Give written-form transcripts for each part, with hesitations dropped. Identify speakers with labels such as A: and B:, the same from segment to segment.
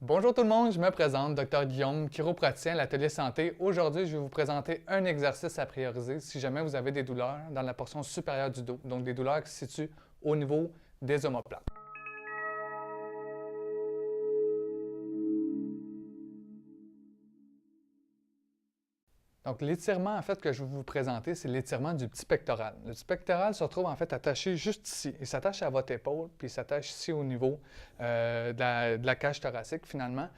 A: Bonjour tout le monde, je me présente, Dr Guillaume, chiropraticien à l'Atelier Santé. Aujourd'hui, je vais vous présenter un exercice à prioriser si jamais vous avez des douleurs dans la portion supérieure du dos, donc des douleurs qui se situent au niveau des omoplates. Donc l'étirement en fait que je vais vous présenter, c'est l'étirement du petit pectoral. Le petit pectoral se retrouve en fait attaché juste ici. Il s'attache à votre épaule, puis il s'attache ici au niveau de la cage thoracique finalement.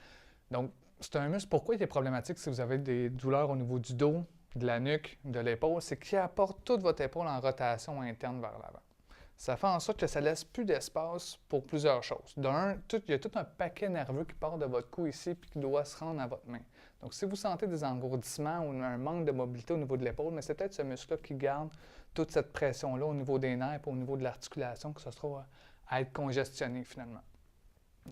A: Donc, c'est un muscle. Pourquoi il est problématique si vous avez des douleurs au niveau du dos, de la nuque, de l'épaule? C'est qu'il apporte toute votre épaule en rotation interne vers l'avant. Ça fait en sorte que ça ne laisse plus d'espace pour plusieurs choses. D'un, il y a tout un paquet nerveux qui part de votre cou ici et qui doit se rendre à votre main. Donc, si vous sentez des engourdissements ou un manque de mobilité au niveau de l'épaule, mais c'est peut-être ce muscle-là qui garde toute cette pression-là au niveau des nerfs et au niveau de l'articulation que ça se trouve à être congestionné finalement.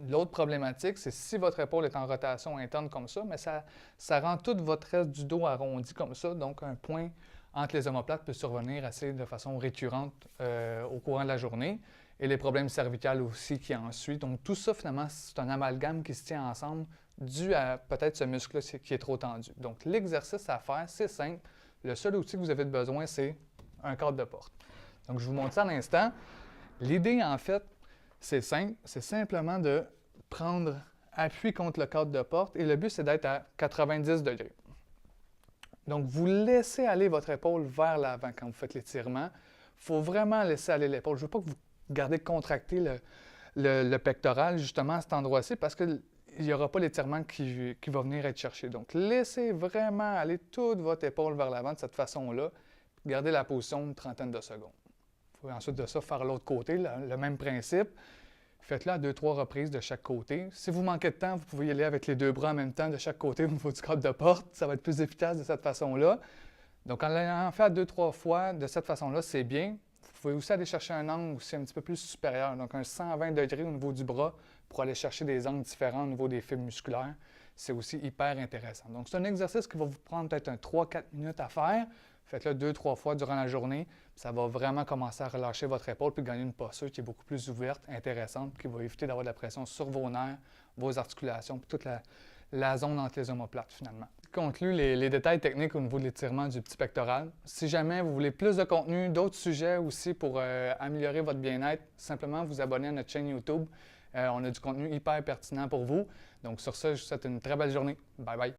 A: L'autre problématique, c'est si votre épaule est en rotation interne comme ça, mais ça rend tout votre reste du dos arrondi comme ça, donc un point entre les omoplates peut survenir assez de façon récurrente au courant de la journée, et les problèmes cervicales aussi qui en suivent. Donc tout ça, finalement, c'est un amalgame qui se tient ensemble dû à peut-être ce muscle-là qui est trop tendu. Donc l'exercice à faire, c'est simple. Le seul outil que vous avez besoin, c'est un cadre de porte. Donc je vous montre ça à l'instant. L'idée, en fait, c'est simple, c'est simplement de prendre appui contre le cadre de porte et le but, c'est d'être à 90 degrés. Donc, vous laissez aller votre épaule vers l'avant quand vous faites l'étirement. Il faut vraiment laisser aller l'épaule. Je ne veux pas que vous gardez contracté le pectoral justement à cet endroit-ci parce qu'il n'y aura pas l'étirement qui va venir être cherché. Donc, laissez vraiment aller toute votre épaule vers l'avant de cette façon-là. Gardez la position une trentaine de secondes. Vous pouvez ensuite de ça faire l'autre côté, le même principe. Faites-le à 2-3 reprises de chaque côté. Si vous manquez de temps, vous pouvez y aller avec les deux bras en même temps de chaque côté au niveau du cadre de porte. Ça va être plus efficace de cette façon-là. Donc, en l'ayant fait 2-3 fois de cette façon-là, c'est bien. Vous pouvez aussi aller chercher un angle aussi un petit peu plus supérieur, donc un 120 degrés au niveau du bras pour aller chercher des angles différents au niveau des fibres musculaires. C'est aussi hyper intéressant. Donc, c'est un exercice qui va vous prendre peut-être 3-4 minutes à faire. Faites-le 2-3 fois durant la journée. Ça va vraiment commencer à relâcher votre épaule puis gagner une posture qui est beaucoup plus ouverte, intéressante, qui va éviter d'avoir de la pression sur vos nerfs, vos articulations, puis toute la zone entre les omoplates finalement. Conclut les détails techniques au niveau de l'étirement du petit pectoral. Si jamais vous voulez plus de contenu, d'autres sujets aussi pour améliorer votre bien-être, simplement vous abonner à notre chaîne YouTube. On a du contenu hyper pertinent pour vous. Donc sur ça, je vous souhaite une très belle journée. Bye bye!